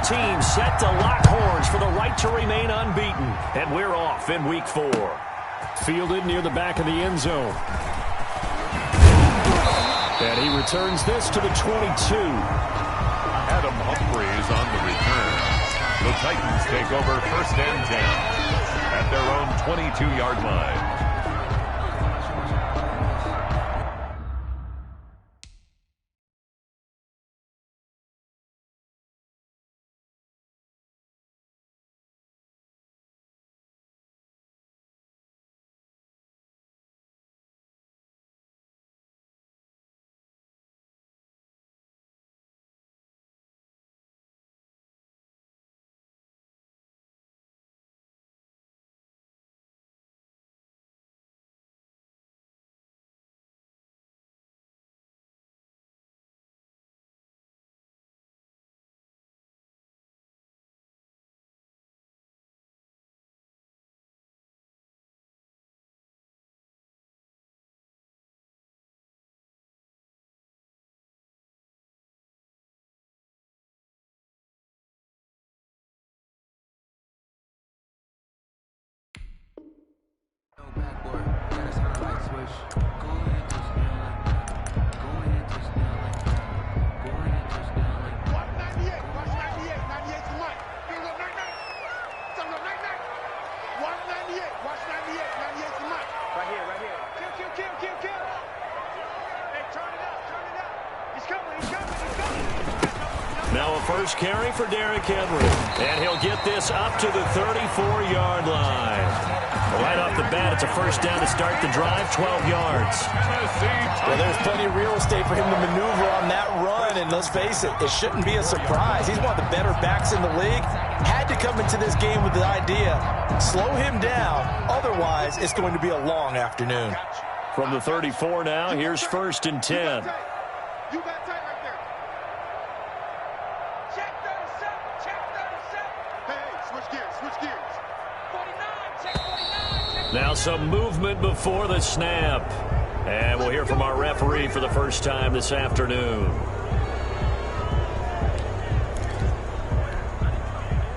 teams set to lock horns for the right to remain unbeaten. And we're off in Week 4. Fielded near the back of the end zone. And he returns this to the 22. Adam Humphries on the return. The Titans take over 1st and 10 at their own 22-yard line. Now a first carry for Derrick Henry. And he'll get this up to the 34-yard line. Right off the bat, it's a first down to start the drive, 12 yards. Well, there's plenty of real estate for him to maneuver on that run, and let's face it, it shouldn't be a surprise. He's one of the better backs in the league. Had to come into this game with the idea, slow him down, otherwise it's going to be a long afternoon. From the 34 now, here's 1st and 10. You got tight right there. Check 37, check 37. Hey, switch gears. 49, check 49. Now some movement before the snap. And we'll hear from our referee for the first time this afternoon.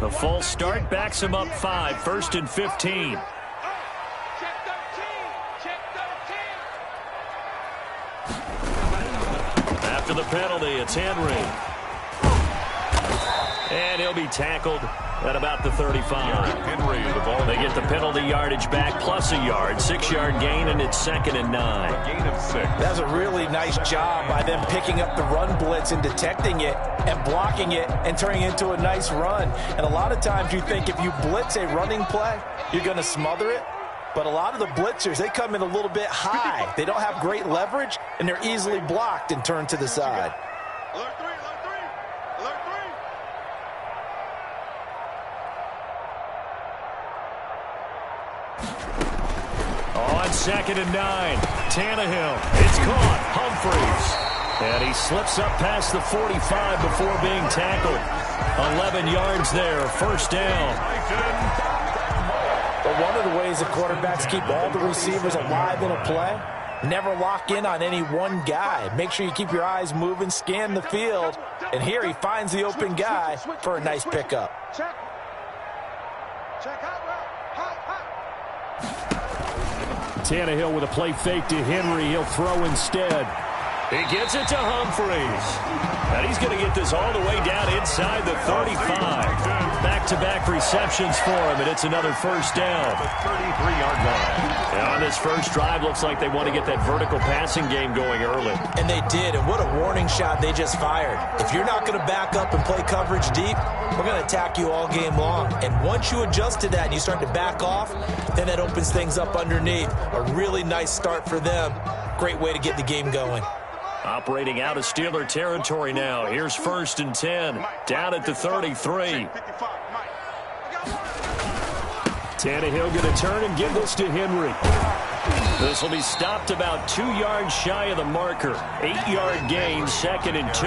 The false start backs him up 5, 1st and 15. Check 13, After the penalty, it's Henry. And he'll be tackled at about the 35. Henry, the ball. They get the penalty yardage back plus a yard. 6-yard gain, and it's 2nd and 9. A gain of 6. That's a really nice job by them picking up the run blitz and detecting it and blocking it and turning it into a nice run. And a lot of times you think if you blitz a running play, you're going to smother it. But a lot of the blitzers, they come in a little bit high. They don't have great leverage, and they're easily blocked and turned to the side. alert 3, alert 3. On 2nd and 9, Tannehill. It's caught. Humphries. And he slips up past the 45 before being tackled. 11 yards there. First down. But one of the ways that quarterbacks keep all the receivers alive in a play, never lock in on any one guy. Make sure you keep your eyes moving, scan the field. And here he finds the open guy for a nice pickup. Check hot route. Hot. Tannehill with a play fake to Henry. He'll throw instead. He gets it to Humphries. And he's going to get this all the way down inside the 35. Back-to-back receptions for him, and it's another first down. The 33-yard line. And on this first drive, looks like they want to get that vertical passing game going early. And they did, and what a warning shot they just fired. If you're not going to back up and play coverage deep, we're going to attack you all game long. And once you adjust to that and you start to back off, then that opens things up underneath. A really nice start for them. Great way to get the game going. Operating out of Steeler territory now. Here's 1st and 10. Down at the 33. Tannehill going to turn and give this to Henry. This will be stopped about 2 yards shy of the marker. 8-yard gain, 2nd and 2.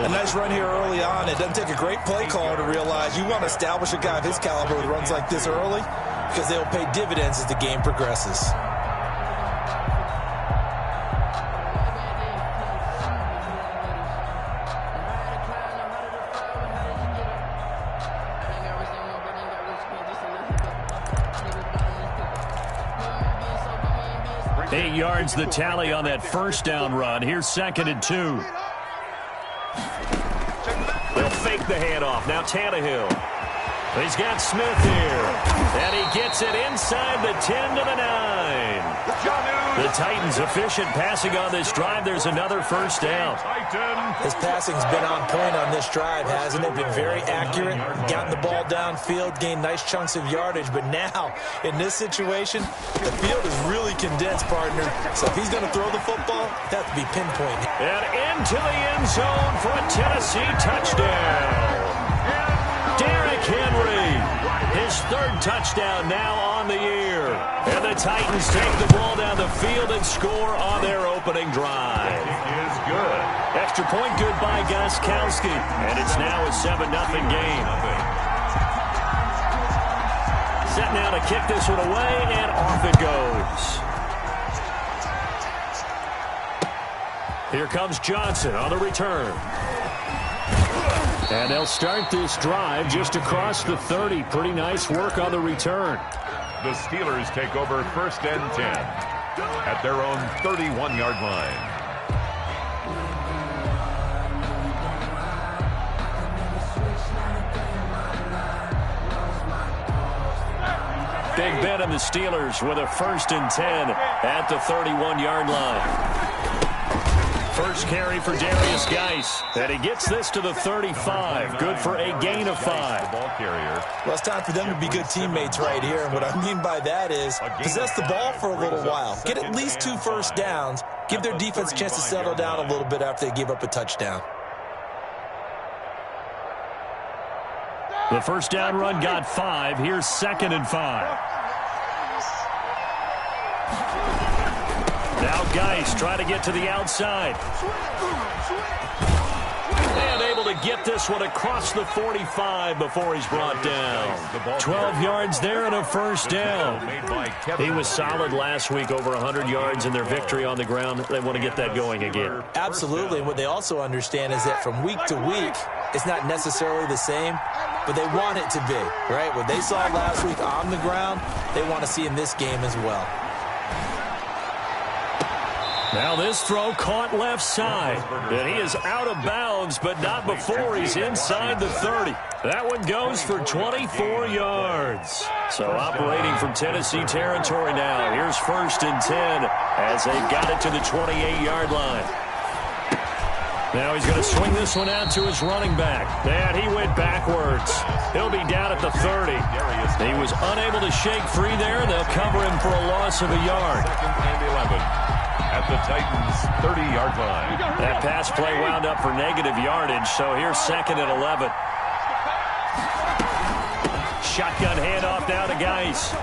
A nice run here early on. It doesn't take a great play caller to realize you want to establish a guy of his caliber with runs like this early because they'll pay dividends as the game progresses. 8 yards the tally on that first down run. Here's 2nd and 2. They'll fake the handoff. Now Tannehill. He's got Smith here. And he gets it inside the 10 to the 9. The Titans efficient passing on this drive. There's another first down. His passing's been on point on this drive, hasn't it? Been very accurate. Gotten the ball downfield, gained nice chunks of yardage. But now, in this situation, the field is really condensed, partner. So if he's going to throw the football, it has to be pinpoint. And into the end zone for a Tennessee touchdown. Derrick Henry, his 3rd touchdown now on the year. And the Titans take the ball down the field and score on their opening drive. It is good. Extra point good by Gostkowski. And it's now a 7-0 game. Set now to kick this one away, and off it goes. Here comes Johnson on the return. And they'll start this drive just across the 30. Pretty nice work on the return. The Steelers take over 1st and 10 at their own 31-yard line. Big Ben and the Steelers with a 1st and 10 at the 31-yard line. First carry for Darius Geis, and he gets this to the 35. Good for a gain of 5. Ball carrier. Well, it's time for them to be good teammates right here. And what I mean by that is possess the ball for a little while. Get at least 2 first downs. Give their defense a chance to settle down a little bit after they give up a touchdown. The first down run got 5. Here's 2nd and 5. Now Geis trying to get to the outside. And able to get this one across the 45 before he's brought down. 12 yards there and a first down. He was solid last week, over 100 yards in their victory on the ground. They want to get that going again. Absolutely. And what they also understand is that from week to week, it's not necessarily the same, but they want it to be, right? What they saw last week on the ground, they want to see in this game as well. Now this throw caught left side. And he is out of bounds, but not before he's inside the 30. That one goes for 24 yards. So operating from Tennessee territory now. Here's 1st and 10 as they've got it to the 28-yard line. Now he's going to swing this one out to his running back. And he went backwards. He'll be down at the 30. He was unable to shake free there. They'll cover him for a loss of a yard. 2nd and 11 at the Titans' 30-yard line. That pass play wound up for negative yardage, so here's 2nd and 11. Shotgun handoff now to Geis.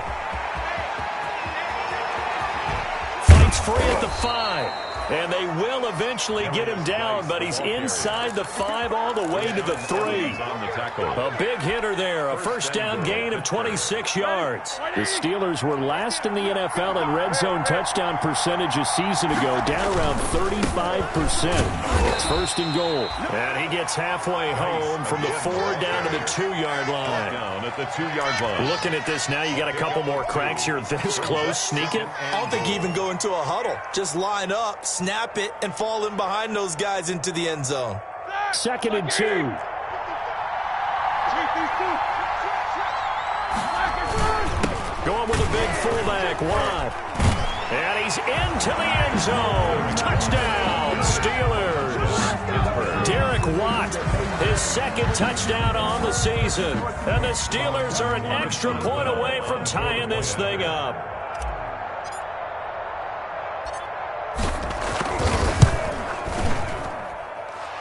Fights free at the 5. And they will eventually get him down, but he's inside the 5 all the way to the 3. A big hitter there, a first down gain of 26 yards. The Steelers were last in the NFL in red zone touchdown percentage a season ago, down around 35%. It's 1st and goal. And he gets halfway home from the 4 down to the 2-yard line. Down at the 2-yard line. Looking at this now, you got a couple more cracks here this close. Sneak it. I don't think you even go into a huddle. Just line up, snap it, and fall in behind those guys into the end zone. 2nd and 2. Going with a big fullback, Watt. And he's into the end zone. Touchdown, Steelers. Derek Watt, his 2nd touchdown on the season. And the Steelers are an extra point away from tying this thing up.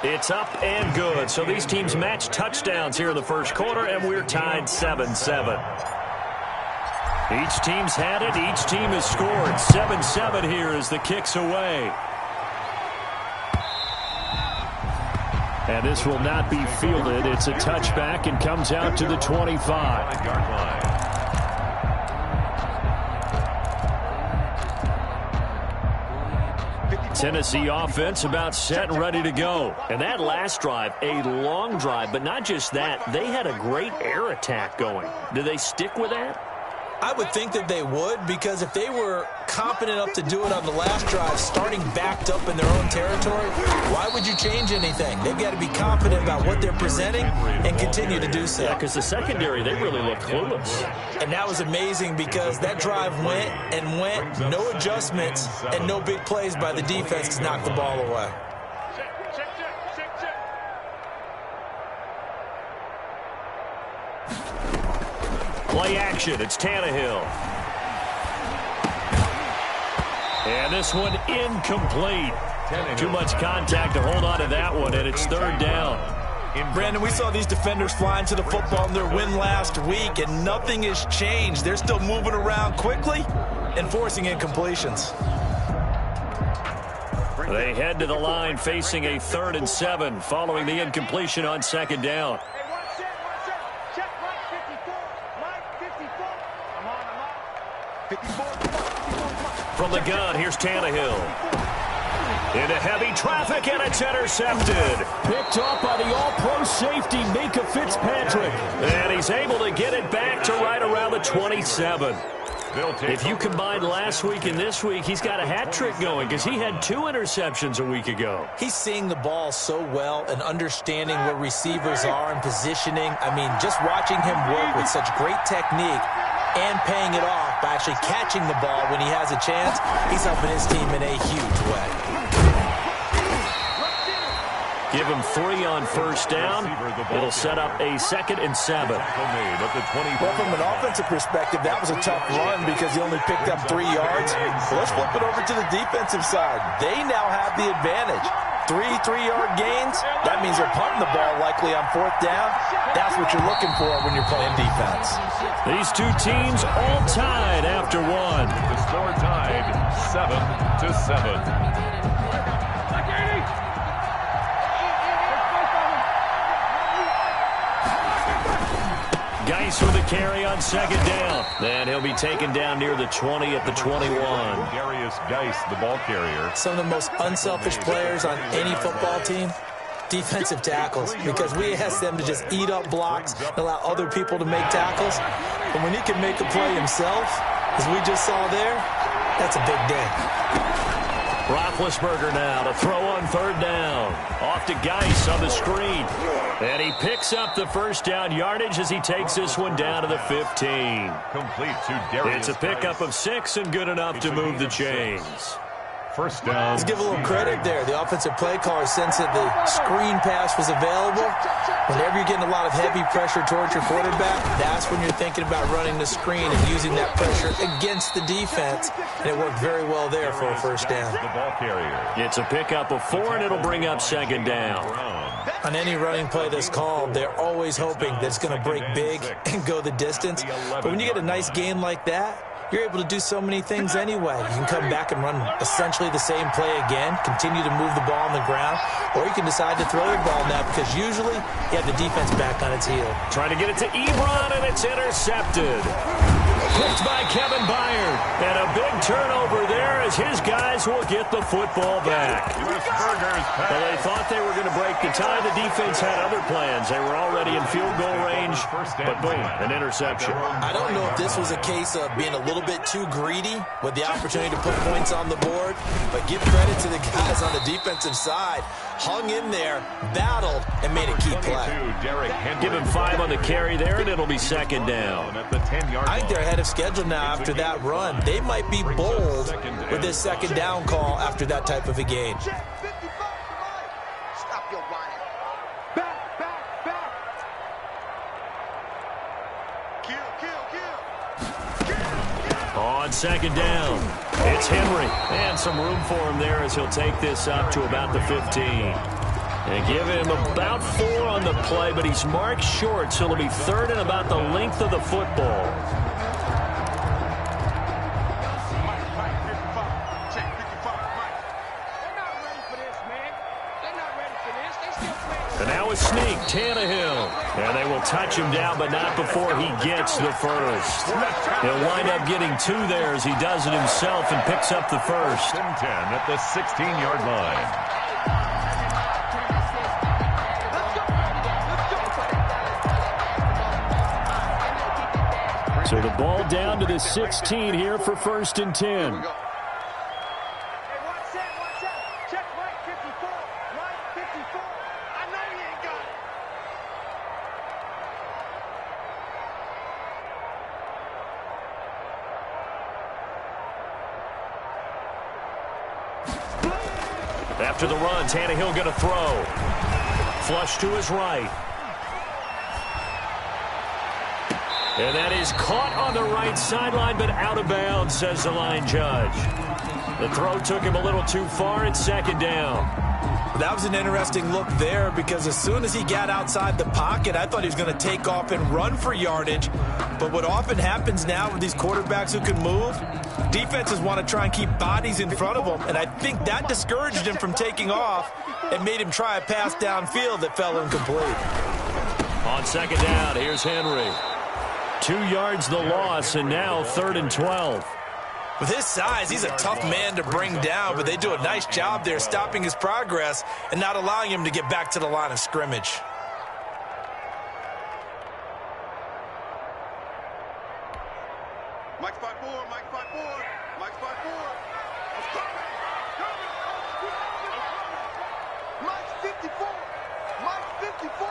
It's up and good. So these teams match touchdowns here in the first quarter, and we're tied 7-7. Each team's had it. Each team has scored. 7-7 here as the kick's away. And this will not be fielded. It's a touchback and comes out to the 25-yard line. Tennessee offense about set and ready to go. And that last drive, a long drive, but not just that. They had a great air attack going. Do they stick with that? I would think that they would, because if they were confident enough to do it on the last drive, starting backed up in their own territory, why would you change anything? They've got to be confident about what they're presenting and continue to do so. Yeah, because the secondary, they really looked clueless. And that was amazing because that drive went and went, no adjustments, and no big plays by the defense to knock the ball away. Play action, it's Tannehill. And this one incomplete. Too much contact to hold on to that one, and it's third down. Brandon, we saw these defenders flying to the football in their win last week, and nothing has changed. They're still moving around quickly and forcing incompletions. They head to the line facing a 3rd and 7 following the incompletion on second down. From the gun, here's Tannehill. Into heavy traffic, and it's intercepted. Picked up by the all-pro safety, Minkah Fitzpatrick. And he's able to get it back to right around the 27. If you combine last week and this week, he's got a hat trick going because he had 2 interceptions a week ago. He's seeing the ball so well and understanding where receivers are and positioning. I mean, just watching him work with such great technique and paying it off by actually catching the ball when he has a chance, he's helping his team in a huge way. Give him 3 on first down. It'll set up a 2nd and 7. Well, from an offensive perspective, that was a tough run because he only picked up 3 yards. So let's flip it over to the defensive side. They now have the advantage. 3 3-yard gains. That means they're punting the ball likely on 4th down. That's what you're looking for when you're playing defense. These 2 teams all tied after 1. The score tied 7-7. Geis with a carry on second down. Then he'll be taken down near the 20 at the 21. Darius Geis, the ball carrier. Some of the most unselfish players on any football team, defensive tackles, because we ask them to just eat up blocks and allow other people to make tackles. But when he can make a play himself, as we just saw there, that's a big day. Roethlisberger now to throw on 3rd down. Off to Geis on the screen. And he picks up the first down yardage as he takes this one down to the 15. Complete to Darius. It's a pickup of 6 and good enough to move the chains. First down. Let's give a little credit there. The offensive play caller sensed that the screen pass was available. Whenever you're getting a lot of heavy pressure towards your quarterback, that's when you're thinking about running the screen and using that pressure against the defense. And it worked very well there for a first down. The ball carrier. It's a pickup of 4, and it'll bring up second down. On any running play that's called, they're always hoping that it's going to break big and go the distance. But when you get a nice gain like that, you're able to do so many things anyway. You can come back and run essentially the same play again, continue to move the ball on the ground, or you can decide to throw the ball now because usually you have the defense back on its heel. Trying to get it to Ebron, and it's intercepted. Picked by Kevin Byard. And a big turnover there as his guys will get the football back. Well, they thought they were going to break the tie. The defense had other plans. They were already in field goal range, but boom, an interception. I don't know if this was a case of being a little bit too greedy with the opportunity to put points on the board, but give credit to the guys on the defensive side. Hung in there, battled, and made a key play. Give him 5 on the carry there, and it'll be second down. I think they're ahead of schedule now after that run. They might be bold with this second down call after that type of a gain. Stop your whining. Back. Kill. On second down, it's Henry. And some room for him there as he'll take this up to about the 15. And give him about 4 on the play, but he's marked short, so it'll be 3rd and about the length of the football. And now a sneak, Tannehill. And they will touch him down, but not before he gets the first. He'll wind up getting 2 there as he does it himself and picks up the first. 10 at the 16-yard line. So the ball down to the 16 here for 1st and 10. After the run, Tannehill going to throw. Flush to his right. And that is caught on the right sideline, but out of bounds, says the line judge. The throw took him a little too far. It's 2nd down. That was an interesting look there because as soon as he got outside the pocket, I thought he was going to take off and run for yardage. But what often happens now with these quarterbacks who can move, defenses want to try and keep bodies in front of them, and I think that discouraged him from taking off and made him try a pass downfield that fell incomplete. On 2nd down, here's Henry. 2 yards the loss, and now 3rd and 12. With his size, he's a tough man to bring down, but they do a nice job there stopping his progress and not allowing him to get back to the line of scrimmage. Mike's 5-4, Mike's 5-4, Mike's 5-4. Let's go. Mike's 54, Mike's 54.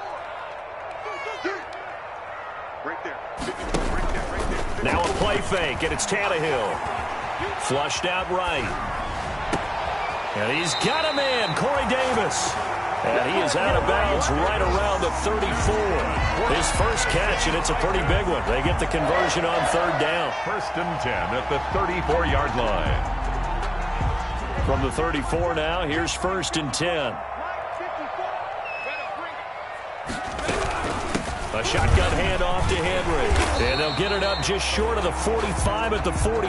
Right there, 54, right there. Now a play fake, and it's Tannehill. Flushed out right. And he's got a man, Corey Davis. And he is out of bounds right around the 34. His first catch, and it's a pretty big one. They get the conversion on 3rd down. 1st and 10 at the 34-yard line. From the 34 now, here's 1st and 10. A shotgun handoff to Henry. And they'll get it up just short of the 45 at the 44.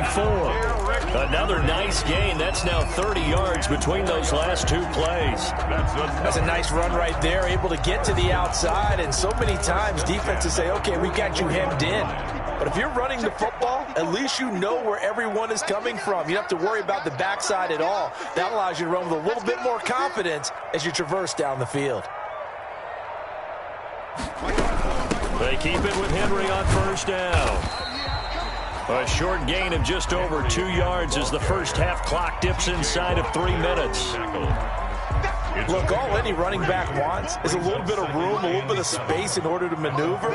Another nice gain. That's now 30 yards between those last 2 plays. That's a nice run right there, able to get to the outside. And so many times defenses say, okay, we got you hemmed in. But if you're running the football, at least you know where everyone is coming from. You don't have to worry about the backside at all. That allows you to run with a little bit more confidence as you traverse down the field. They keep it with Henry on 1st down. A short gain of just over 2 yards as the first half clock dips inside of 3 minutes. Look, all any running back wants is a little bit of room, a little bit of space in order to maneuver.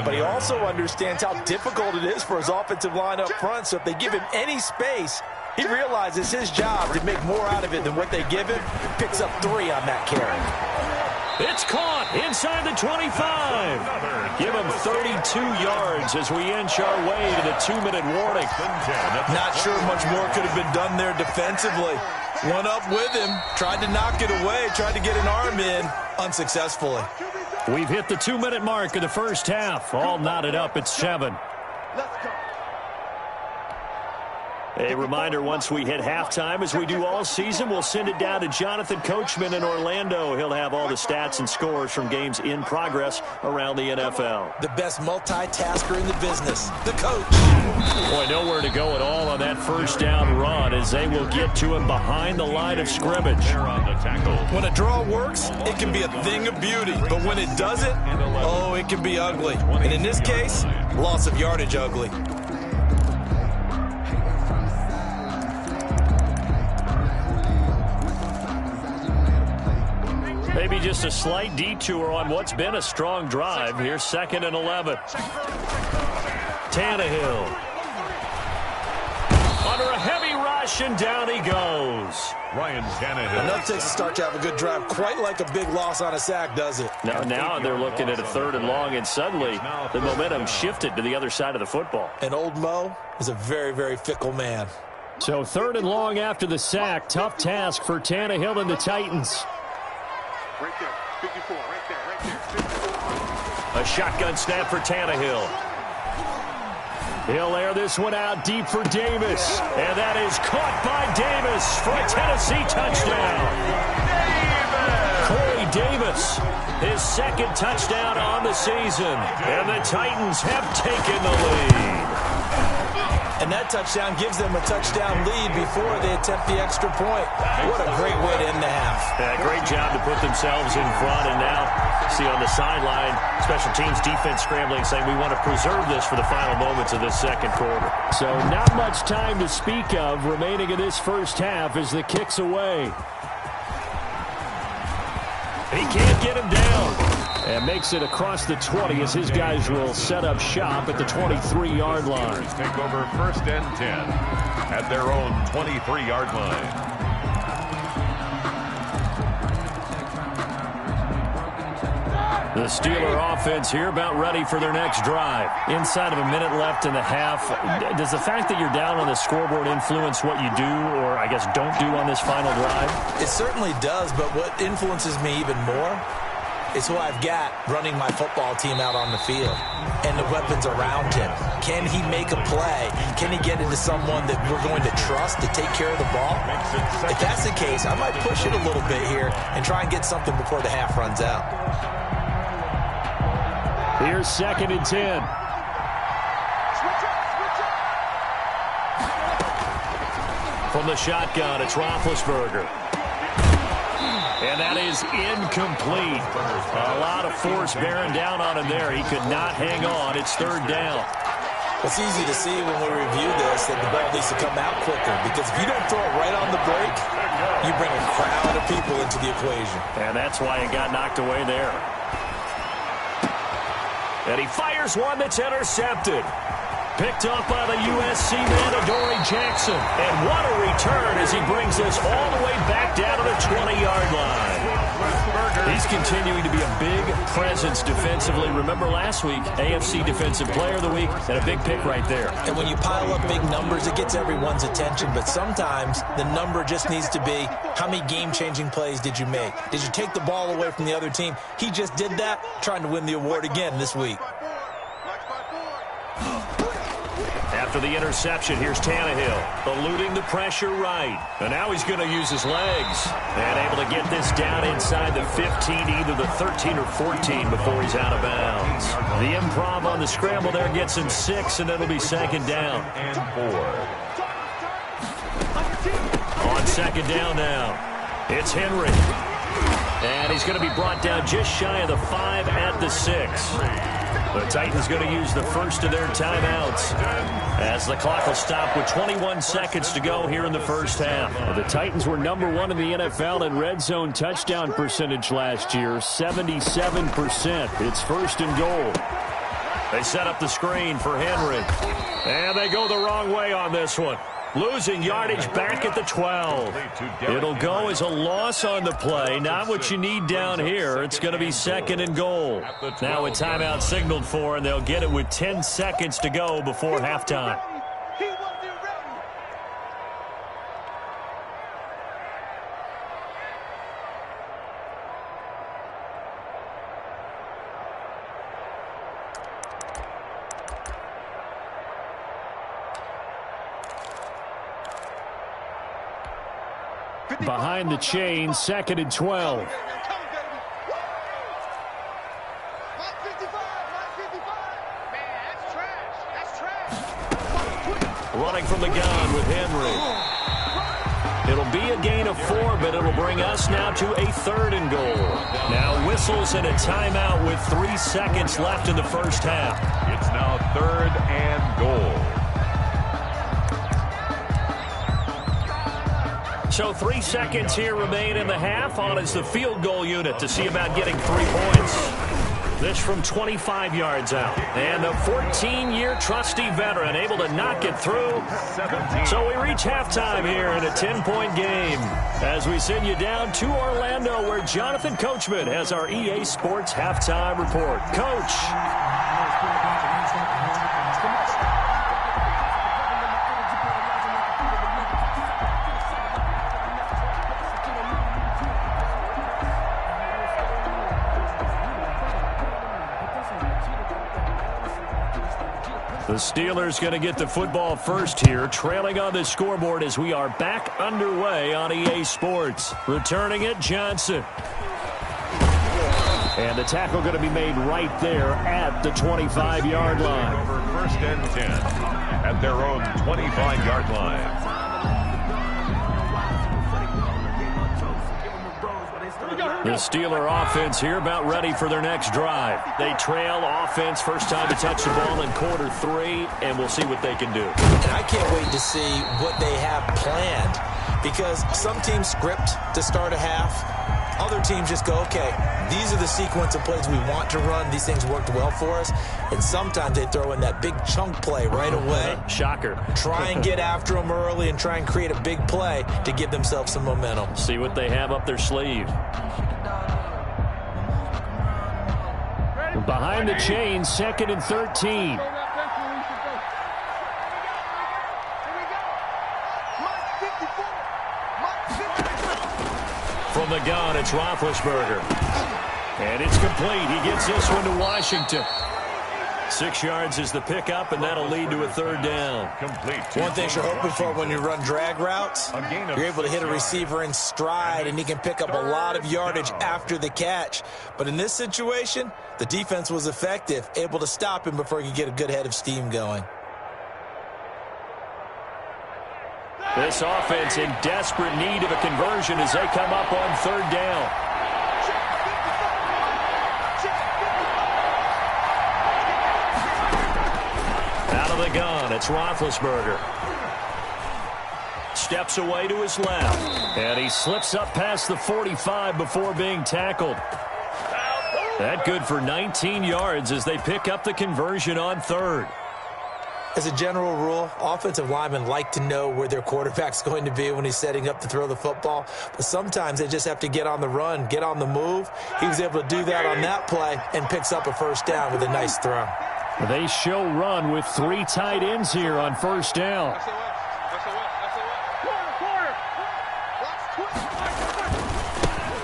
But he also understands how difficult it is for his offensive line up front. So if they give him any space, he realizes his job to make more out of it than what they give him. Picks up 3 on that carry. It's caught inside the 25. Give him 32 yards as we inch our way to the 2-minute warning. Not sure much more could have been done there defensively. One up with him, tried to knock it away, tried to get an arm in, unsuccessfully. We've hit the 2-minute mark of the first half. All knotted up at 7. Let's go. A reminder, once we hit halftime, as we do all season, we'll send it down to Jonathan Coachman in Orlando. He'll have all the stats and scores from games in progress around the NFL. The best multitasker in the business, the coach. Boy, nowhere to go at all on that first down run as they will get to him behind the line of scrimmage. When a draw works, it can be a thing of beauty. But when it doesn't, oh, it can be ugly. And in this case, loss of yardage ugly. Maybe just a slight detour on what's been a strong drive. Here's 2nd and 11. Tannehill. Under a heavy rush, and down he goes. Ryan Tannehill. Enough takes a start to have a good drive. Quite like a big loss on a sack, does it? Now they're looking at a 3rd and long, and suddenly the momentum shifted to the other side of the football. And old Mo is a very, very fickle man. So 3rd and long after the sack. Tough task for Tannehill and the Titans. Right there, 54, right there, 54. A shotgun snap for Tannehill. He'll air this one out deep for Davis. And that is caught by Davis for a Tennessee touchdown. Corey Davis, his 2nd touchdown on the season. And the Titans have taken the lead. And that touchdown gives them a touchdown lead before they attempt the extra point. What a great way to end the half. Yeah, great job to put themselves in front, and now See on the sideline, special teams defense scrambling, saying we want to preserve this for the final moments of this second quarter. So not much time to speak of remaining in this first half as the kick's away. He can't get him down. And makes it across the 20 as his guys will set up shop at the 23-yard line. Take over 1st and 10 at their own 23-yard line. The Steeler offense here about ready for their next drive. Inside of a minute left in the half, does the fact that you're down on the scoreboard influence what you do or, I guess, don't do on this final drive? It certainly does, but what influences me even more is who I've got running my football team out on the field and the weapons around him. Can he make a play? Can he get into someone that we're going to trust to take care of the ball? If that's the case, I might push it a little bit here and try and get something before the half runs out. Here's 2nd and 10. From the shotgun, it's Roethlisberger. And that is incomplete. A lot of force bearing down on him there. He could not hang on. It's 3rd down. It's easy to see when we review this that the ball needs to come out quicker, because if you don't throw it right on the break, you bring a crowd of people into the equation. And that's why it got knocked away there. And he fires one that's intercepted. Picked off by the USC man, Adoree Jackson. And what a return as he brings this all the way back down to the 20-yard line. He's continuing to be a big presence defensively. Remember last week, AFC Defensive Player of the Week, and a big pick right there. And when you pile up big numbers, it gets everyone's attention. But sometimes the number just needs to be, how many game-changing plays did you make? Did you take the ball away from the other team? He just did that, trying to win the award again this week. After the interception, here's Tannehill, eluding the pressure right. And now he's going to use his legs. And able to get this down inside the 15, either the 13 or 14 before he's out of bounds. The improv on the scramble there gets him 6, and it'll be 2nd down. And 4. On 2nd down now, it's Henry. And he's going to be brought down just shy of the 5 at the 6. The Titans going to use the first of their timeouts as the clock will stop with 21 seconds to go here in the first half. Well, the Titans were #1 in the NFL in red zone touchdown percentage last year, 77%. It's 1st and goal. They set up the screen for Henry. And they go the wrong way on this one. Losing yardage back at the 12. It'll go as a loss on the play. Not what you need down here. It's going to be 2nd and goal. Now a timeout signaled for, and they'll get it with 10 seconds to go before halftime. Behind the chain, 2nd and 12. Running from the gun with Henry. It'll be a gain of 4, but it'll bring us now to a 3rd and goal. Now whistles and a timeout with 3 seconds left in the first half. It's now 3rd and goal. So 3 seconds here remain in the half. On is the field goal unit to see about getting 3 points. This from 25 yards out. And the 14-year trusty veteran able to knock it through. So we reach halftime here in a 10-point game as we send you down to Orlando, where Jonathan Coachman has our EA Sports halftime report. Coach. The Steelers going to get the football first here, trailing on the scoreboard as we are back underway on EA Sports. Returning it, Johnson. And the tackle going to be made right there at the 25-yard line. Over 1st and 10 at their own 25-yard line. The Steeler offense here about ready for their next drive. They trail offense first time to touch the ball in quarter 3, and we'll see what they can do. And I can't wait to see what they have planned, because some teams script to start a half. Other teams just go, okay, these are the sequence of plays we want to run. These things worked well for us. And sometimes they throw in that big chunk play right away. Shocker. Try and get after them early and try and create a big play to give themselves some momentum. See what they have up their sleeve. Behind the chains, 2nd and 13. From the gun, it's Roethlisberger. And it's complete. He gets this one to Washington. 6 yards is the pickup, and that'll lead to a 3rd down. Complete. One thing you're hoping for when you run drag routes, you're able to hit a receiver in stride, and he can pick up a lot of yardage after the catch. But in this situation, the defense was effective, able to stop him before he could get a good head of steam going. This offense in desperate need of a conversion as they come up on 3rd down. Out of the gun, it's Roethlisberger. Steps away to his left. And he slips up past the 45 before being tackled. That good for 19 yards as they pick up the conversion on 3rd. As a general rule, offensive linemen like to know where their quarterback's going to be when he's setting up to throw the football. But sometimes they just have to get on the run, get on the move. He was able to do that on that play and picks up a 1st down with a nice throw. They show run with 3 tight ends here on 1st down.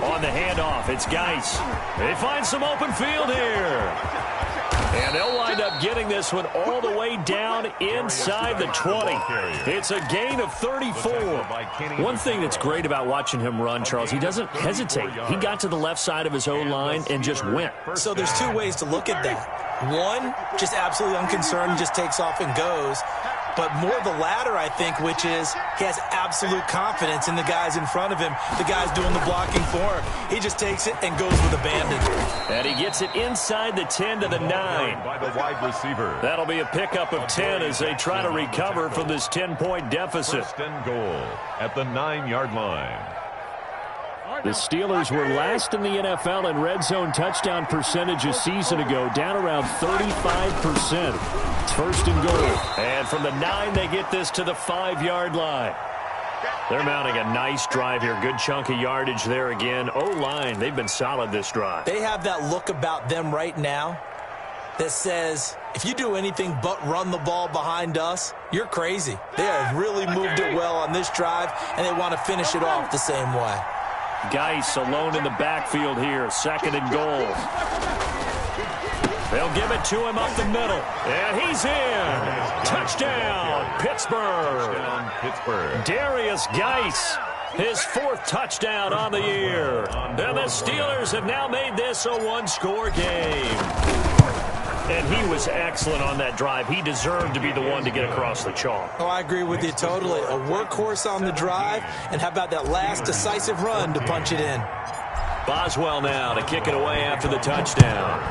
On the handoff, it's Geis. They find some open field here. And they'll wind up getting this one all the way down inside the 20. It's a gain of 34. One thing that's great about watching him run, Charles, he doesn't hesitate. He got to the left side of his O-line and just went. So there's 2 ways to look at that. One, just absolutely unconcerned, just takes off and goes. But more the latter, I think, which is he has absolute confidence in the guys in front of him, the guys doing the blocking for him. He just takes it and goes with abandon. And he gets it inside the 10 to the 9. By the wide receiver. That'll be a pickup of 10 as they try to recover from this 10-point deficit. 1st and goal at the 9-yard line. The Steelers were last in the NFL in red zone touchdown percentage a season ago, down around 35%. It's 1st and goal. And from the 9, they get this to the 5-yard line. They're mounting a nice drive here. Good chunk of yardage there again. O-line, they've been solid this drive. They have that look about them right now that says, if you do anything but run the ball behind us, you're crazy. They have really moved it well on this drive, and they want to finish it off the same way. Geis alone in the backfield here. 2nd and goal. They'll give it to him up the middle. And he's in. Touchdown, Pittsburgh. Darius Geis, his 4th touchdown on the year. And the Steelers have now made this a 1-score game. And he was excellent on that drive. He deserved to be the one to get across the chalk. Oh, I agree with you totally. A workhorse on the drive, and how about that last decisive run to punch it in? Boswell now to kick it away after the touchdown.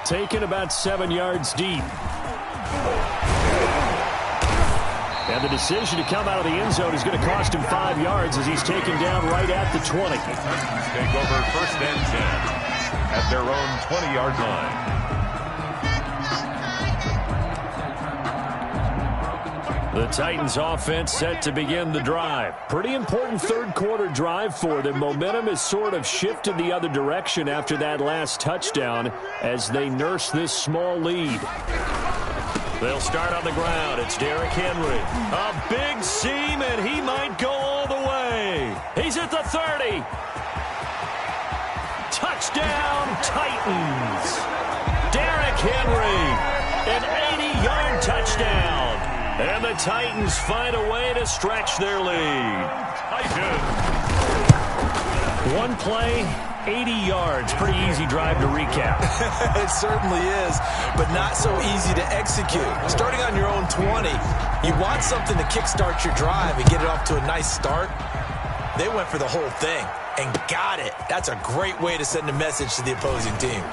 Taken about 7 yards deep. And the decision to come out of the end zone is going to cost him 5 yards as he's taken down right at the 20. Take over 1st and 10 at their own 20-yard line. The Titans offense set to begin the drive. Pretty important 3rd quarter drive for them. Momentum has sort of shifted the other direction after that last touchdown as they nurse this small lead. They'll start on the ground. It's Derrick Henry. A big seam, and he might go all the way. He's at the 30. Touchdown, Titans. Derrick Henry, an 80-yard touchdown. And the Titans find a way to stretch their lead. Titans. One play, 80 yards. Pretty easy drive to recap. It certainly is, but not so easy to execute. Starting on your own 20, you want something to kickstart your drive and get it off to a nice start. They went for the whole thing and got it. That's a great way to send a message to the opposing team.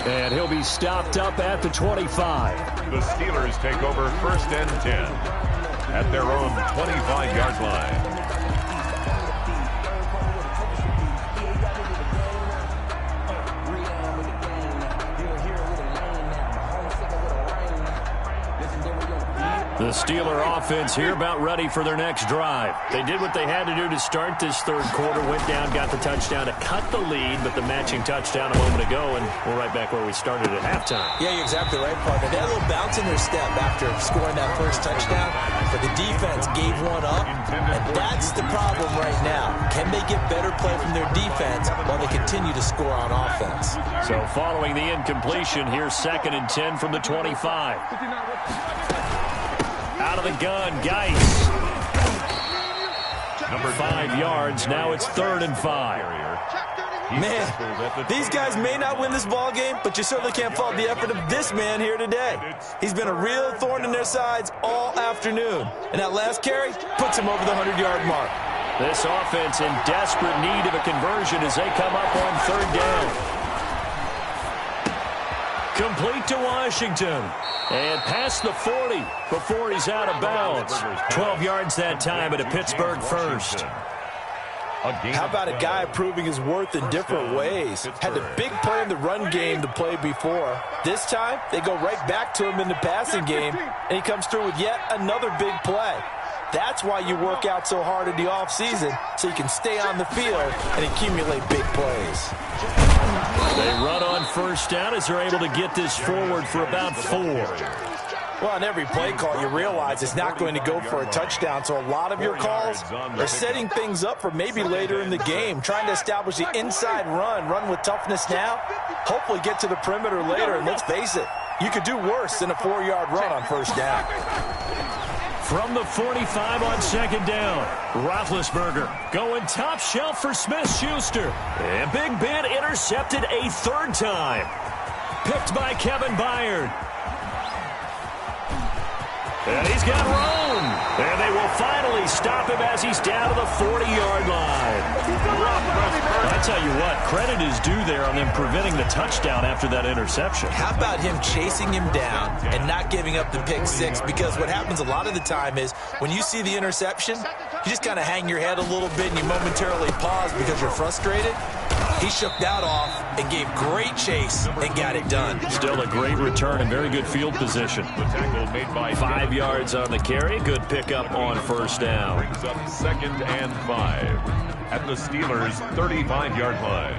And he'll be stopped up at the 25. The Steelers take over 1st and 10 at their own 25-yard line. The Steeler offense here about ready for their next drive. They did what they had to do to start this third quarter, went down, got the touchdown to cut the lead, but the matching touchdown a moment ago, and we're right back where we started at halftime. Yeah, you're exactly right, partner. They had a little bounce in their step after scoring that first touchdown, but the defense gave one up, and that's the problem right now. Can they get better play from their defense while they continue to score on offense? So following the incompletion, here's 2nd and 10 from the 25. Out of the gun, Geis. Number 5 yards. Now it's 3rd and 5. Man, these guys may not win this ball game, but you certainly can't fault the effort of this man here today. He's been a real thorn in their sides all afternoon. And that last carry puts him over the 100-yard mark. This offense in desperate need of a conversion as they come up on 3rd down. Complete to Washington. And past the 40 before he's out of bounds. 12 yards that time at a Pittsburgh first. How about a guy proving his worth in different ways? Had the big play in the run game the play before. This time, they go right back to him in the passing game, and he comes through with yet another big play. That's why you work out so hard in the offseason, so you can stay on the field and accumulate big plays. They run on 1st down as they're able to get this forward for about 4. Well, on every play call, you realize it's not going to go for a touchdown, so a lot of your calls are setting things up for maybe later in the game, trying to establish the inside run with toughness now, hopefully get to the perimeter later, and let's face it, you could do worse than a 4-yard run on 1st down. From the 45 on 2nd down, Roethlisberger going top shelf for Smith-Schuster. And Big Ben intercepted a 3rd time. Picked by Kevin Byard. And he's got room. And they will finally stop him as he's down to the 40-yard line. I tell you what, credit is due there on them preventing the touchdown after that interception. How about him chasing him down and not giving up the pick 6? Because what happens a lot of the time is when you see the interception, you just kind of hang your head a little bit and you momentarily pause because you're frustrated. He shook that off and gave great chase and got it done. Still a great return and very good field position. The tackle made by 5 yards on the carry. Good pickup on 1st down. brings up 2nd and 5 at the Steelers' 35-yard line.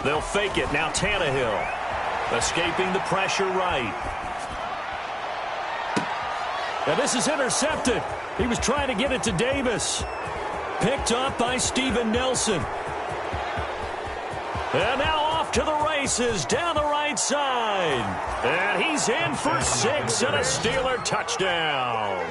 They'll fake it. Now Tannehill escaping the pressure right. And this is intercepted. He was trying to get it to Davis. Picked up by Steven Nelson. And now off to the races down the right side. And he's in for 6 and a Steeler touchdown.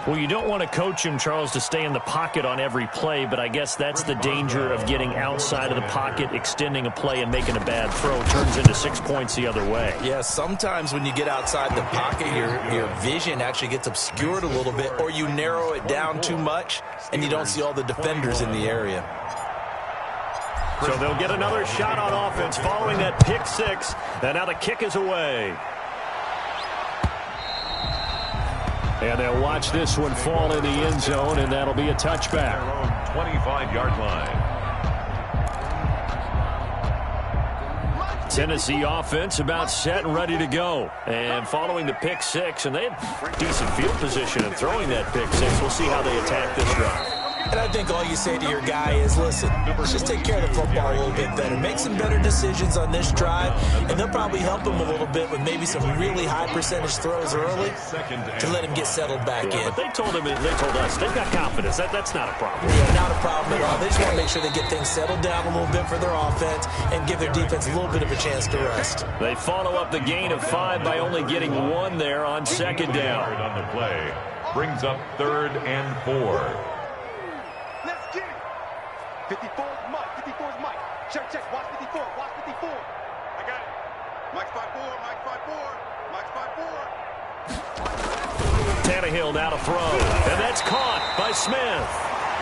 Well, you don't want to coach him, Charles, to stay in the pocket on every play, but I guess that's the danger of getting outside of the pocket, extending a play, and making a bad throw. Turns into 6 points the other way. Yeah, sometimes when you get outside the pocket, your vision actually gets obscured a little bit, or you narrow it down too much, and you don't see all the defenders in the area. So they'll get another shot on offense following that pick 6, and now the kick is away. And they'll watch this one fall in the end zone, and that'll be a touchback. Their own 25-yard line. Tennessee offense about set and ready to go. And following the pick 6, and they had decent field position in throwing that pick 6. We'll see how they attack this drive. And I think all you say to your guy is, listen, let's just take care of the football a little bit better. Make some better decisions on this drive, and they'll probably help him a little bit with maybe some really high percentage throws early to let him get settled back in. But they told us they've got confidence. That's not a problem. Yeah, not a problem at all. They just want to make sure they get things settled down a little bit for their offense and give their defense a little bit of a chance to rest. They follow up the gain of 5 by only getting 1 there on 2nd down. On the play brings up 3rd and 4. 54 is Mike. 54 is Mike. Check. Watch 54. Watch 54. I got it. Mike's 5-4. Mike's 5-4. Mike's 5-4. Tannehill now to throw, and that's caught by Smith.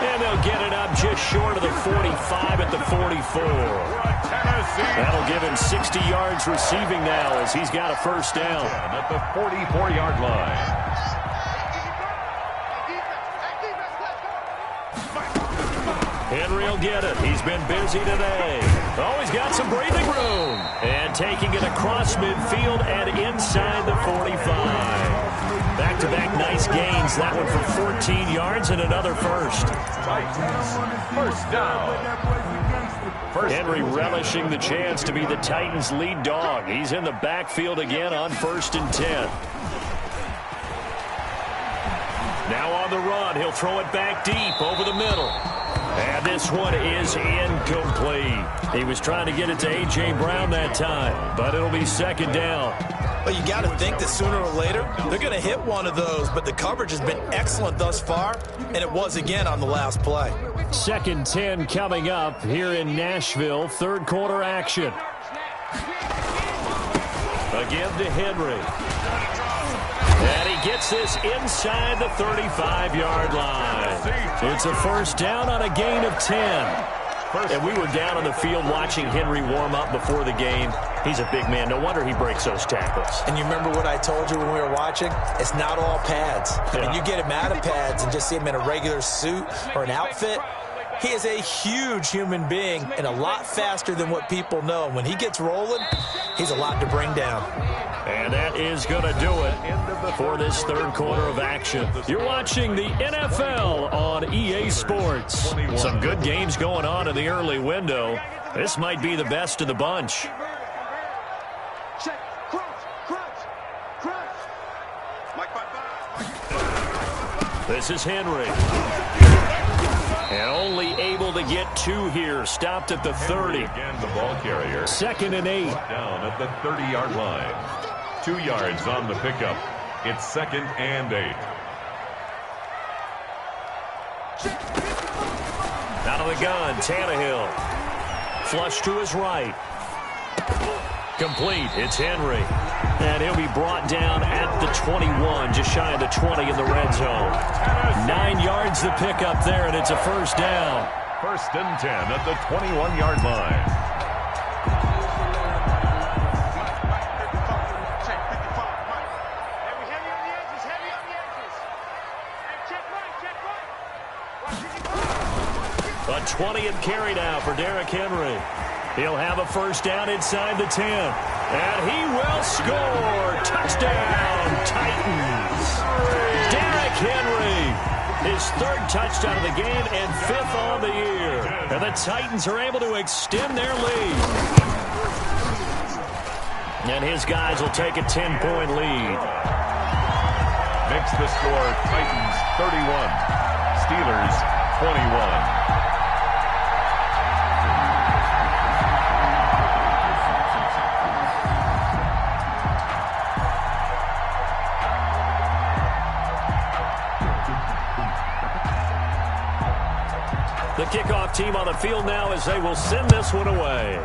And they'll get it up just short of the 45 at the 44. That'll give him 60 yards receiving now as he's got a first down. At the 44-yard line. Henry will get it. He's been busy today. Oh, he's got some breathing room. And taking it across midfield and inside the 45. Back-to-back nice gains. That one for 14 yards and another first. First down. Henry relishing the chance to be the Titans' lead dog. He's in the backfield again on 1st and 10. Now on the run. He'll throw it back deep over the middle. And this one is incomplete. He was trying to get it to A.J. Brown that time, but it'll be second down. But you got to think that sooner or later, they're going to hit one of those, but the coverage has been excellent thus far, and it was again on the last play. 2nd and 10 coming up here in Nashville. Third quarter action. Again to Henry. And he gets this inside the 35-yard line. It's a first down on a gain of 10. And we were down on the field watching Henry warm up before the game. He's a big man. No wonder he breaks those tackles. And you remember what I told you when we were watching? It's not all pads. I mean, you get him out of pads and just see him in a regular suit or an outfit. He is a huge human being and a lot faster than what people know. When he gets rolling, he's a lot to bring down. And that is going to do it for this third quarter of action. You're watching the NFL on EA Sports. Some good games going on in the early window. This might be the best of the bunch. This is Henry. And only able to get 2 here. Stopped at the 30. Again, the ball carrier. 2nd and 8. Down at the 30-yard line. 2 yards on the pickup. It's 2nd and 8. Out of the gun, Tannehill. Flush to his right. Complete. It's Henry. And he'll be brought down at the 21, just shy of the 20 in the red zone. 9 yards to pick up there, and it's a first down. 1st and 10 at the 21-yard line. A 20th carry now for Derrick Henry. He'll have a first down inside the 10. And he will score. Touchdown, Titans. Derrick Henry, his 3rd touchdown of the game and 5th on the year. And the Titans are able to extend their lead. And his guys will take a 10-point lead. Makes the score Titans 31, Steelers 21. The kickoff team on the field now as they will send this one away.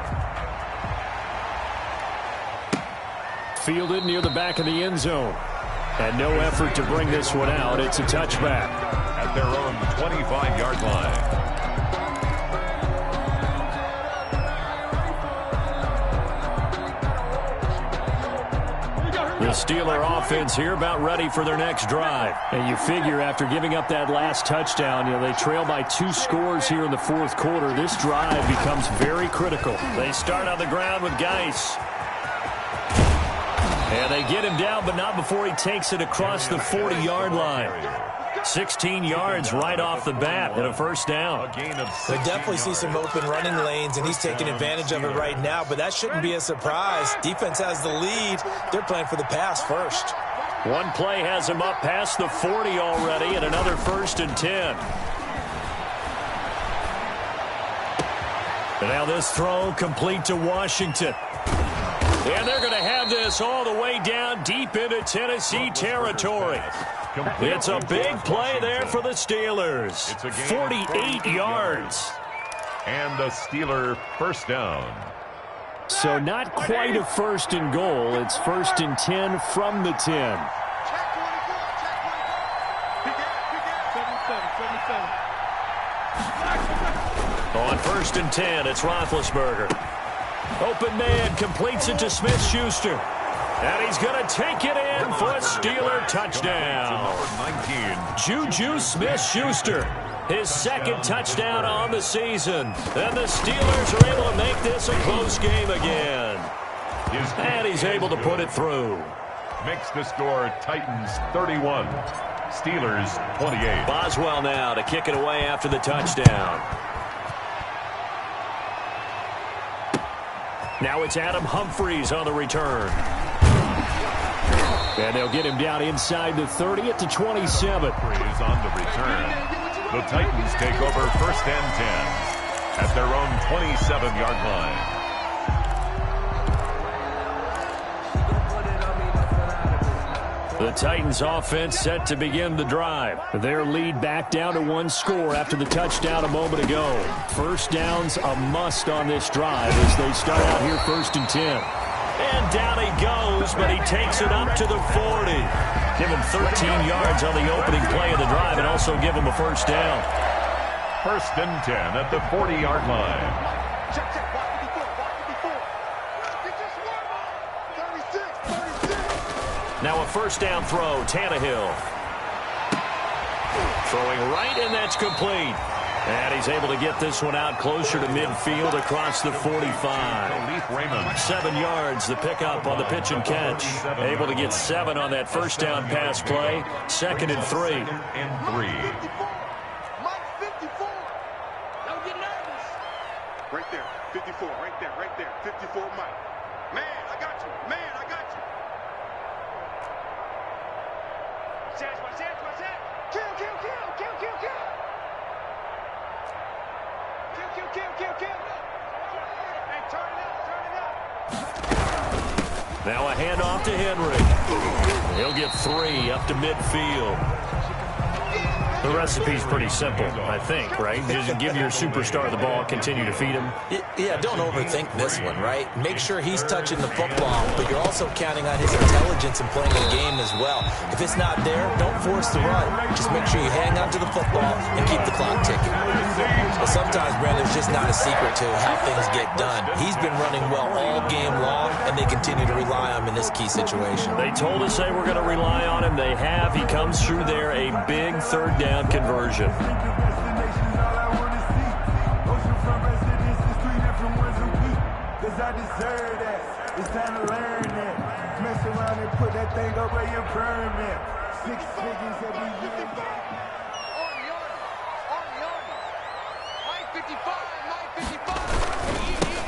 Fielded near the back of the end zone. And no effort to bring this one out. It's a touchback. At their own 25-yard line. The Steeler offense here about ready for their next drive. And you figure after giving up that last touchdown, they trail by 2 scores here in the 4th quarter. This drive becomes very critical. They start on the ground with Geis. And they get him down, but not before he takes it across the 40-yard line. 16 yards right off the bat and a first down. They definitely see some open running lanes, and he's taking advantage of it right now, but that shouldn't be a surprise. Defense has the lead. They're playing for the pass first. One play has him up past the 40 already, and another 1st and 10. And now this throw complete to Washington. And they're going to have this all the way down deep into Tennessee territory. It's a big play there for the Steelers. 48 yards. And the Steeler first down. So not quite a 1st and goal. It's 1st and 10 from the 10. On 1st and 10, it's Roethlisberger. Open man completes it to Smith-Schuster. And he's going to take it in for a Steeler touchdown. Juju Smith-Schuster, his second touchdown on the season. And the Steelers are able to make this a close game again. And he's able to put it through. Makes the score Titans 31, Steelers 28. Boswell now to kick it away after the touchdown. Now it's Adam Humphries on the return. And they'll get him down inside the 30 at the 27. Humphries on the return. The Titans take over 1st and 10 at their own 27-yard line. The Titans offense set to begin the drive. Their lead back down to 1 score after the touchdown a moment ago. First down's a must on this drive as they start out here 1st and 10. And down he goes, but he takes it up to the 40. Give him 13 yards on the opening play of the drive and also give him a first down. 1st and 10 at the 40-yard line. Now a first down throw, Tannehill. Throwing right, and that's complete. And he's able to get this one out closer to midfield across the 45. 7 yards, the pickup on the pitch and catch. Able to get 7 on that first down pass play. 2nd and 3. Right there, 54, right there, 54, Mike. Man, I got you, man, I got you. Kill. Hey, turn it up. Now a handoff to Henry. He'll get 3 up to midfield. The recipe's pretty simple, I think, right? Just give your superstar the ball, continue to feed him. Yeah, don't overthink this one, right? Make sure he's touching the football, but you're also counting on his intelligence in playing the game as well. If it's not there, don't force the run. Just make sure you hang on to the football and keep the clock ticking. But sometimes, Brandon, there's just not a secret to how things get done. He's been running well all game long, and they continue to rely on him in this key situation. They told us they were going to rely on him. They have. He comes through there, a big third down conversion. It's time to learn that. Mess around and put that thing up where you're permanent. 6 figures every year.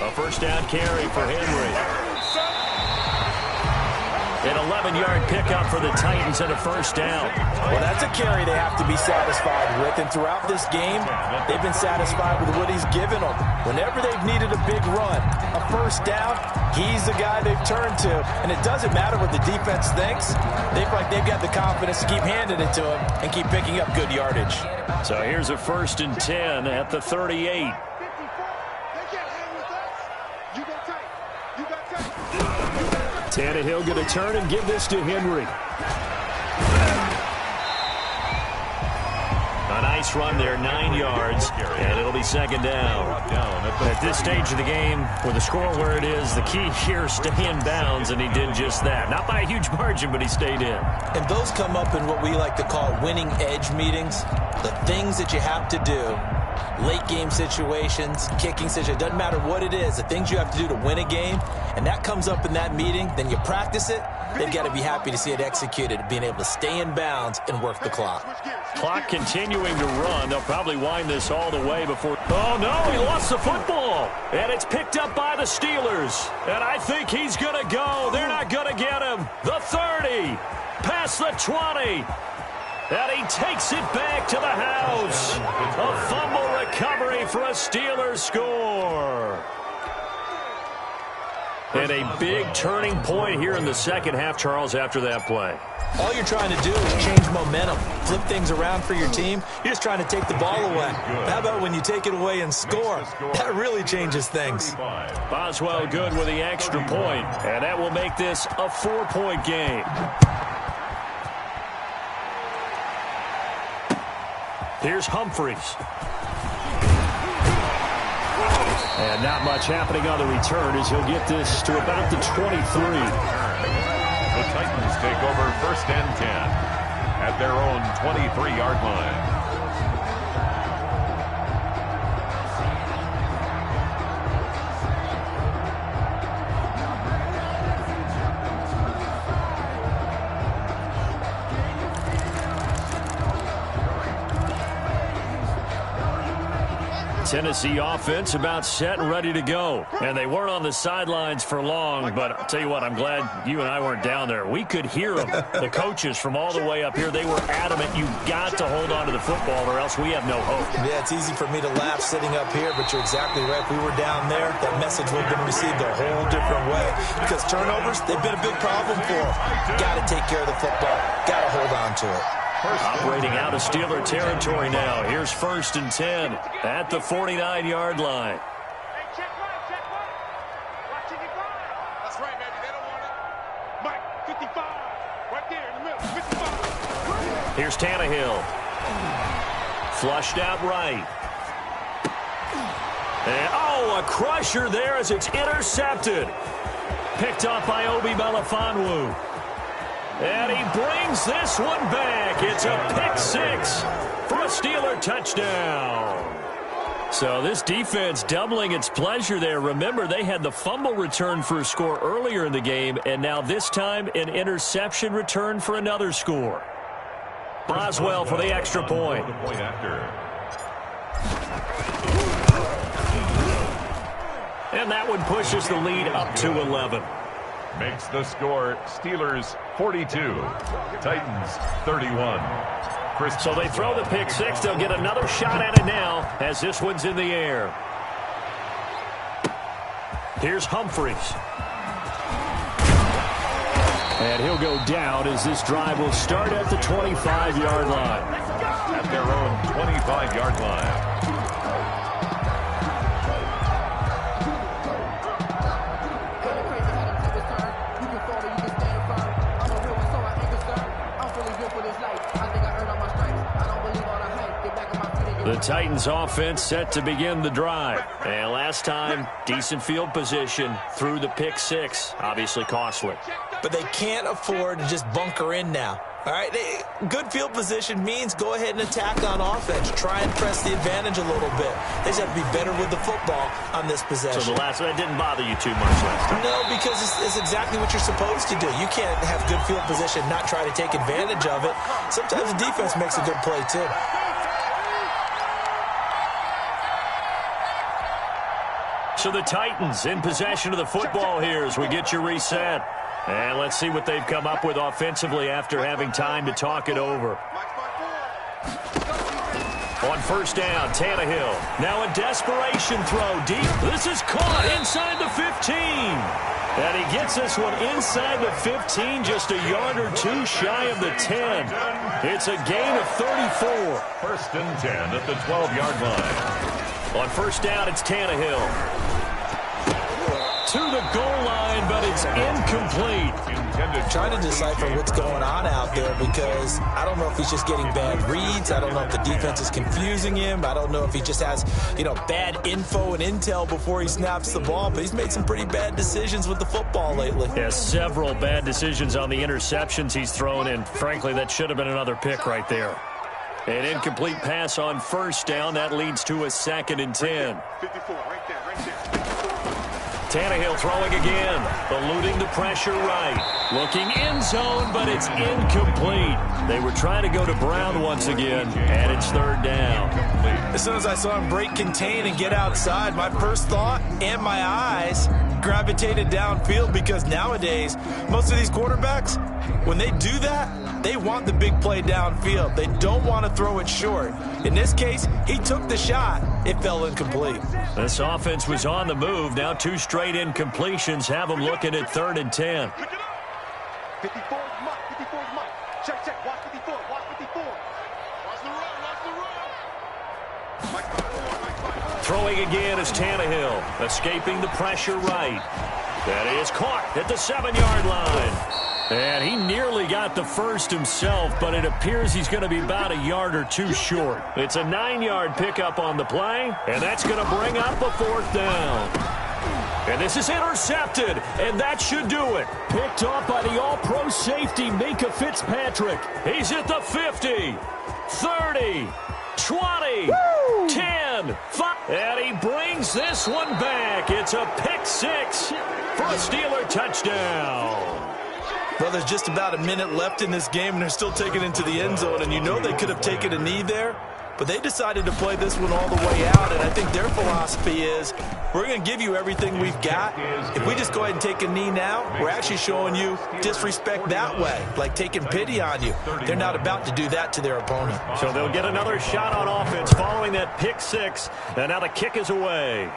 A first down carry for Henry. An 11-yard pickup for the Titans and a first down. Well, that's a carry they have to be satisfied with. And throughout this game, they've been satisfied with what he's given them. Whenever they've needed a big run, a first down, he's the guy they've turned to. And it doesn't matter what the defense thinks. They feel like they've got the confidence to keep handing it to him and keep picking up good yardage. So here's a 1st and 10 at the 38. Tannehill going to turn and give this to Henry. A nice run there, 9 yards, and it'll be 2nd down. At this stage of the game, with the score where it is, the key here is stay in bounds, and he did just that. Not by a huge margin, but he stayed in. And those come up in what we like to call winning edge meetings. The things that you have to do. Late game situations, kicking situations, doesn't matter what it is, the things you have to do to win a game, and that comes up in that meeting, then you practice it, they've got to be happy to see it executed, being able to stay in bounds and work the clock. Clock continuing to run. They'll probably wind this all the way before... Oh, no, he lost the football. And it's picked up by the Steelers. And I think he's going to go. They're not going to get him. The 30, past the 20. And he takes it back to the house. A fumble recovery for a Steelers score. And a big turning point here in the second half, Charles, after that play. All you're trying to do is change momentum, flip things around for your team. You're just trying to take the ball away. How about when you take it away and score? That really changes things. Boswell good with the extra point, and that will make this a 4-point game. Here's Humphries. And not much happening on the return as he'll get this to about the 23. The Titans take over 1st and 10 at their own 23-yard line. Tennessee offense about set and ready to go. And they weren't on the sidelines for long, but I'll tell you what, I'm glad you and I weren't down there. We could hear them. The coaches from all the way up here, they were adamant, you've got to hold on to the football or else we have no hope. Yeah, it's easy for me to laugh sitting up here, but you're exactly right. If we were down there, that message would have been received a whole different way. Because turnovers, they've been a big problem for them. Got to take care of the football. Got to hold on to it. Operating out of Steeler territory now. Here's 1st and 10 at the 49-yard line. Hey, check right, check right. Watching it fly. That's right, baby. They don't want it. Mike, 55. Right there in the middle. 55. Here's Tannehill. Flushed out right. And, a crusher there as it's intercepted. Picked off by Obi Melifonwu. And he brings this one back. It's a pick 6 for a Steeler touchdown. So this defense doubling its pleasure there. Remember, they had the fumble return for a score earlier in the game, and now this time an interception return for another score. Boswell for the extra point. And that one pushes the lead up to 11. Makes the score Steelers 42, Titans 31. So they throw the pick 6. They'll get another shot at it now as this one's in the air. Here's Humphries. And he'll go down as this drive will start at the 25-yard line. At their own 25-yard line. The Titans offense set to begin the drive. And last time, decent field position through the pick 6. Obviously costly. But they can't afford to just bunker in now. All right, good field position means go ahead and attack on offense. Try and press the advantage a little bit. They just have to be better with the football on this possession. So the last one didn't bother you too much last time? No, because it's exactly what you're supposed to do. You can't have good field position, not try to take advantage of it. Sometimes the defense makes a good play, too. So the Titans in possession of the football here as we get you reset. And let's see what they've come up with offensively after having time to talk it over. On 1st down, Tannehill. Now a desperation throw deep. This is caught inside the 15. And he gets this one inside the 15, just a yard or two shy of the 10. It's a gain of 34. 1st and 10 at the 12-yard line. On 1st down, it's Tannehill. To the goal line, but it's incomplete. Trying to decipher what's going on out there because I don't know if he's just getting bad reads. I don't know if the defense is confusing him. I don't know if he just has, bad info and intel before he snaps the ball. But he's made some pretty bad decisions with the football lately. Yeah, several bad decisions on the interceptions he's thrown, and frankly, that should have been another pick right there. An incomplete pass on 1st down. That leads to a 2nd and 10. 54, right there, right there. Tannehill throwing again, eluding the pressure right. Looking end zone, but it's incomplete. They were trying to go to Brown once again, and it's 3rd down. As soon as I saw him break contain and get outside, my first thought and my eyes gravitated downfield because nowadays, most of these quarterbacks, when they do that, they want the big play downfield. They don't want to throw it short. In this case, he took the shot. It fell incomplete. This offense was on the move. Now 2 straight incompletions have them looking at 3rd and 10. 54 is Mike. 54 is Mike. Check, check. Watch 54. Watch 54. Watch the run. Watch the run. Mike 5-4. Throwing again is Tannehill, escaping the pressure right. That is caught at the 7-yard line. And he nearly got the first himself, but it appears he's going to be about a yard or two short. It's a 9-yard pickup on the play, and that's going to bring up a 4th down. And this is intercepted, and that should do it. Picked off by the all-pro safety, Minkah Fitzpatrick. He's at the 50, 30, 20, 10, 5. And he brings this one back. It's a pick 6 for a Steeler touchdown. Well, there's just about a minute left in this game, and they're still taking it into the end zone. And you know they could have taken a knee there, but they decided to play this one all the way out. And I think their philosophy is, we're going to give you everything we've got. If we just go ahead and take a knee now, we're actually showing you disrespect that way, like taking pity on you. They're not about to do that to their opponent. So they'll get another shot on offense following that pick 6. And now the kick is away.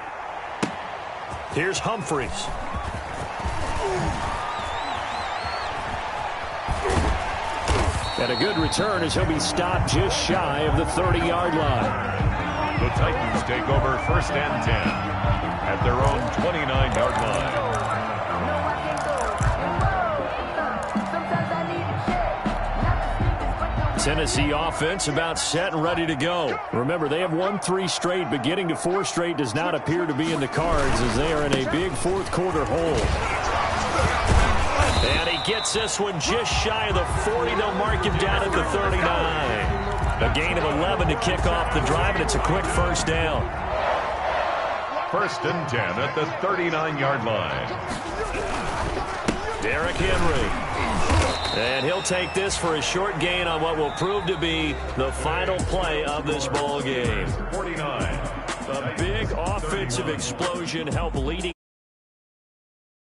Here's Humphreys. And a good return as he'll be stopped just shy of the 30-yard line. The Titans take over 1st and 10 at their own 29-yard line. Tennessee offense about set and ready to go. Remember, they have won 3 straight, but getting to 4 straight does not appear to be in the cards as they are in a big 4th quarter hole. And he gets this one just shy of the 40. They'll mark him down at the 39. A gain of 11 to kick off the drive, and it's a quick 1st down. 1st and 10 at the 39-yard line. Derrick Henry. And he'll take this for a short gain on what will prove to be the final play of this ball game. 49. A big offensive explosion helped leading.